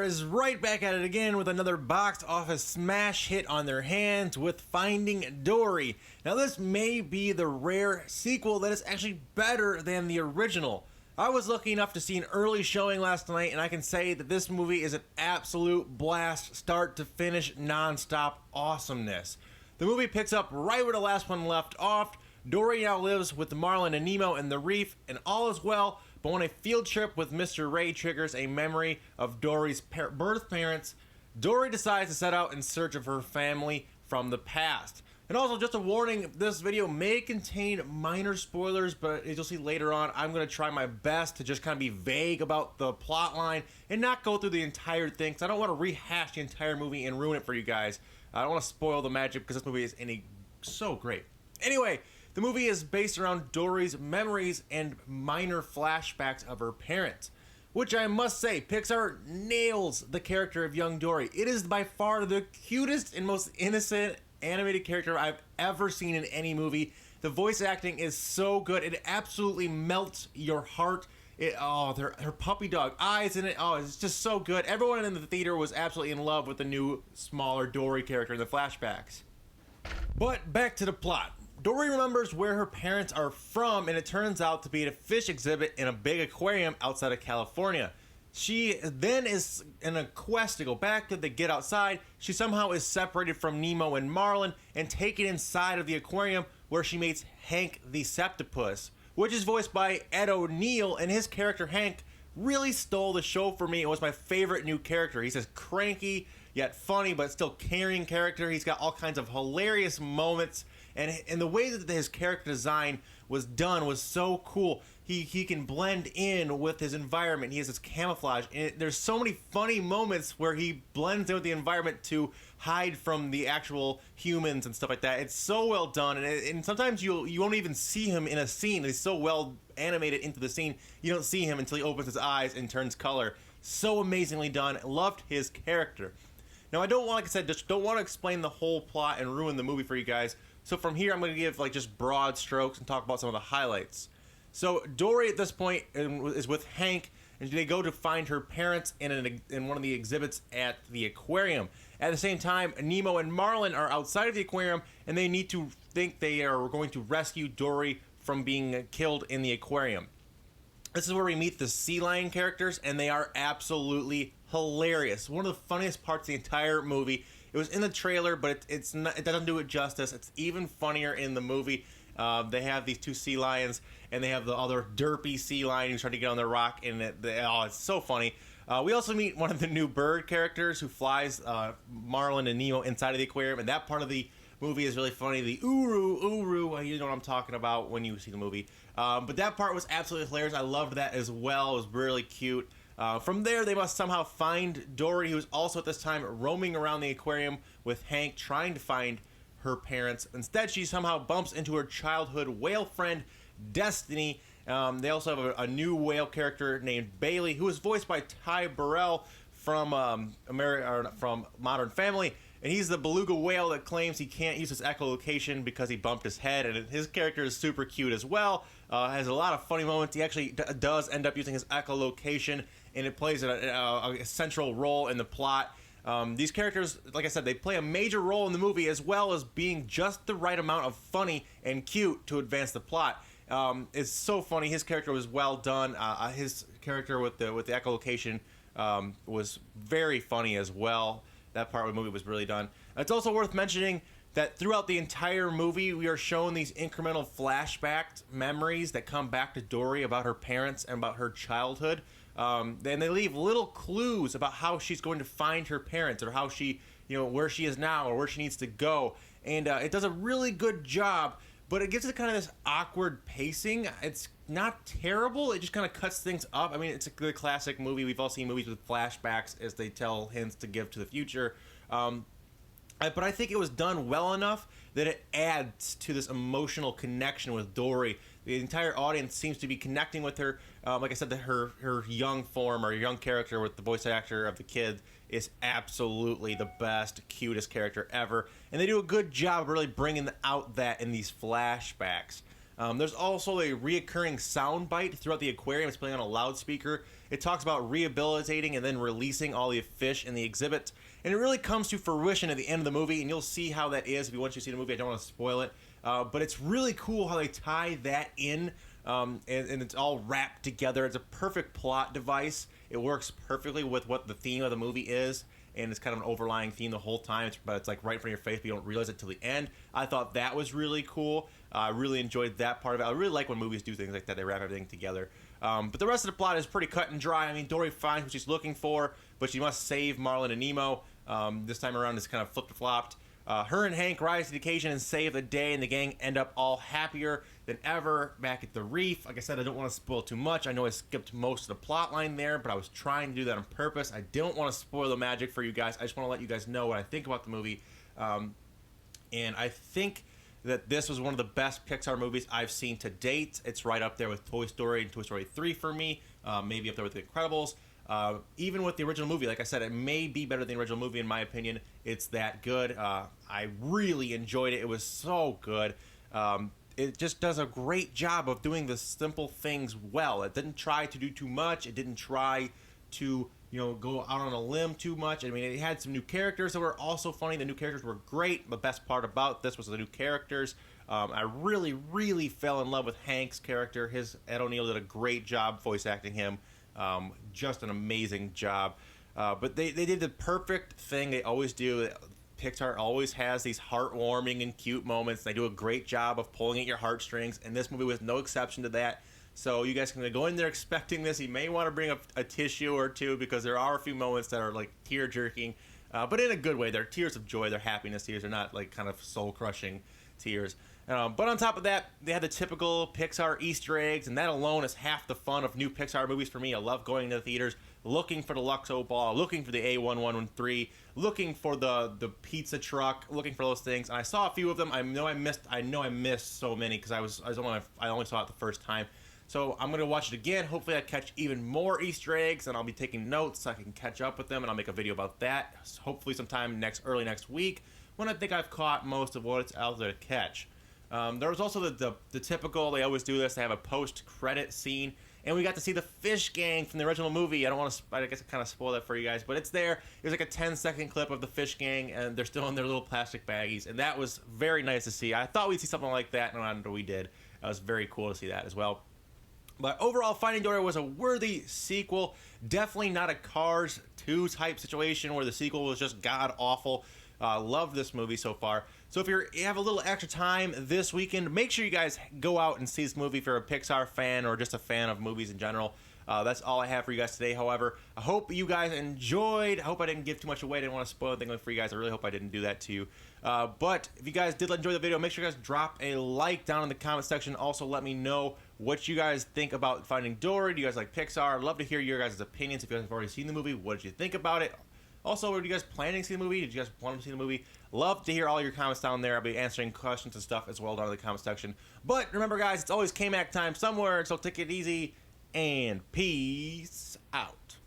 Pixar is right back at it again with another box office smash hit on their hands with Finding Dory. Now this may be the rare sequel that is actually better than the original. I was lucky enough to see an early showing last night, and I can say that this movie is an absolute blast, start to finish, non-stop awesomeness. The movie picks up right where the last one left off. Dory now lives with Marlin and Nemo and the reef, and all is well, but when a field trip with Mr. Ray triggers a memory of Dory's birth parents, Dory decides to set out in search of her family from the past. And also, just a warning, this video may contain minor spoilers, but as you'll see later on, I'm going to try my best to just kind of be vague about the plot line and not go through the entire thing, because I don't want to rehash the entire movie and ruin it for you guys. I don't want to spoil the magic, because this movie is so great. Anyway, the movie is based around Dory's memories and minor flashbacks of her parents, which I must say, Pixar nails the character of young Dory. It is by far the cutest and most innocent animated character I've ever seen in any movie. The voice acting is so good. It absolutely melts your heart. Her puppy dog eyes in it. Oh, it's just so good. Everyone in the theater was absolutely in love with the new, smaller Dory character in the flashbacks. But back to the plot. Dory remembers where her parents are from, and it turns out to be at a fish exhibit in a big aquarium outside of California. She then is in a quest to go back. They get outside. She somehow is separated from Nemo and Marlin and taken inside of the aquarium, where she meets Hank the Septopus, which is voiced by Ed O'Neill, and his character Hank really stole the show for me. It was my favorite new character. He's this cranky yet funny but still caring character. He's got all kinds of hilarious moments, and the way that his character design was done was so cool. He can blend in with his environment. He has this camouflage, and there's so many funny moments where he blends in with the environment to hide from the actual humans and stuff like that. It's so well done, and sometimes you won't even see him in a scene. He's so well animated into the scene, you don't see him until he opens his eyes and turns color. So amazingly done. Loved his character. Now, I don't want, like I said, just don't want to explain the whole plot and ruin the movie for you guys. So from here, I'm going to give just broad strokes and talk about some of the highlights. So Dory at this point is with Hank, and they go to find her parents in one of the exhibits at the aquarium. At the same time, Nemo and Marlin are outside of the aquarium, and they think they are going to rescue Dory from being killed in the aquarium. This is where we meet the sea lion characters, and they are absolutely hilarious. One of the funniest parts of the entire movie. It was in the trailer, but it doesn't do it justice. It's even funnier in the movie. They have these two sea lions, and they have the other derpy sea lion who's trying to get on the rock, and it's so funny. We also meet one of the new bird characters who flies Marlin and Nemo inside of the aquarium, and that part of the movie is really funny. The uru, you know what I'm talking about when you see the movie. But that part was absolutely hilarious. I loved that as well. It was really cute. From there, they must somehow find Dory, who is also at this time roaming around the aquarium with Hank, trying to find her parents. Instead, she somehow bumps into her childhood whale friend, Destiny. They also have a new whale character named Bailey, who is voiced by Ty Burrell from Modern Family. And he's the beluga whale that claims he can't use his echolocation because he bumped his head. And his character is super cute as well. Has a lot of funny moments. He actually does end up using his echolocation, and it plays a central role in the plot. These characters, like I said, they play a major role in the movie, as well as being just the right amount of funny and cute to advance the plot. It's so funny. His character was well done. His character with the echolocation was very funny as well. That part of the movie was really done. It's also worth mentioning that throughout the entire movie, we are shown these incremental flashback memories that come back to Dory about her parents and about her childhood. And they leave little clues about how she's going to find her parents, or how she, where she is now, or where she needs to go. And it does a really good job, but it gives it kind of this awkward pacing. It's not terrible. It just kind of cuts things up. I mean, it's a good classic movie. We've all seen movies with flashbacks as they tell hints to give to the future. But I think it was done well enough that it adds to this emotional connection with Dory. The entire audience seems to be connecting with her. Like I said, her young form, or young character with the voice actor of the kid, is absolutely the best, cutest character ever. And they do a good job of really bringing out that in these flashbacks. There's also a reoccurring sound bite throughout the aquarium. It's playing on a loudspeaker. It talks about rehabilitating and then releasing all the fish in the exhibit. And it really comes to fruition at the end of the movie, and you'll see how that is if you want to see the movie. I don't want to spoil it. But it's really cool how they tie that in, and it's all wrapped together. It's a perfect plot device. It works perfectly with what the theme of the movie is, and it's kind of an overlying theme the whole time, but it's like right in front of your face, but you don't realize it till the end. I thought that was really cool. I really enjoyed that part of it. I really like when movies do things like that. They wrap everything together. But the rest of the plot is pretty cut and dry. I mean, Dory finds what she's looking for, but she must save Marlin and Nemo. This time around, it's kind of flipped-flopped. Her and Hank rise to the occasion and save the day, and the gang end up all happier than ever back at the reef. Like I said, I don't want to spoil too much. I know I skipped most of the plot line there, but I was trying to do that on purpose. I don't want to spoil the magic for you guys. I just want to let you guys know what I think about the movie. And I think that this was one of the best Pixar movies I've seen to date. It's right up there with Toy Story and Toy Story 3 for me, maybe up there with The Incredibles. Even with the original movie, like I said, it may be better than the original movie in my opinion. It's that good. I really enjoyed it. It was so good. It just does a great job of doing the simple things well. It didn't try to do too much. It didn't try to, go out on a limb too much. I mean, it had some new characters that were also funny. The new characters were great. The best part about this was the new characters. I really, really fell in love with Hank's character. Ed O'Neill did a great job voice acting him. Just an amazing job. But they did the perfect thing they always do. Pixar always has these heartwarming and cute moments. They do a great job of pulling at your heartstrings, and this movie was no exception to that. So you guys can go in there expecting this. You may want to bring a tissue or two, because there are a few moments that are like tear-jerking, but in a good way. They're tears of joy. They're happiness tears. They're not like kind of soul-crushing tears. But on top of that, they had the typical Pixar Easter eggs, and that alone is half the fun of new Pixar movies for me. I love going to the theaters, looking for the Luxo ball, looking for the A1113, looking for the pizza truck, looking for those things. And I saw a few of them. I know I missed so many because I only saw it the first time. So I'm gonna watch it again. Hopefully I catch even more Easter eggs, and I'll be taking notes so I can catch up with them, and I'll make a video about that. Hopefully sometime early next week, when I think I've caught most of what's out there to catch. There was also the typical, they always do this, they have a post-credit scene, and we got to see the fish gang from the original movie. I guess I kind of spoiled that for you guys, but it's there. It was like a 10-second clip of the fish gang, and they're still in their little plastic baggies, and that was very nice to see. I thought we'd see something like that, and we did. It was very cool to see that as well. But overall, Finding Dory was a worthy sequel. Definitely not a Cars 2 type situation where the sequel was just god-awful. Love this movie so far. So if you have a little extra time this weekend, make sure you guys go out and see this movie if you're a Pixar fan or just a fan of movies in general. That's all I have for you guys today. However, I hope you guys enjoyed. I hope I didn't give too much away. I didn't want to spoil anything for you guys. I really hope I didn't do that to you. But if you guys did enjoy the video, make sure you guys drop a like down in the comment section. Also, let me know what you guys think about Finding Dory. Do you guys like Pixar? I'd love to hear your guys' opinions. If you guys have already seen the movie, what did you think about it? Also, are you guys planning to see the movie? Did you guys want to see the movie? Love to hear all your comments down there. I'll be answering questions and stuff as well down in the comment section. But remember, guys, it's always K-Mac time somewhere, so take it easy, and peace out.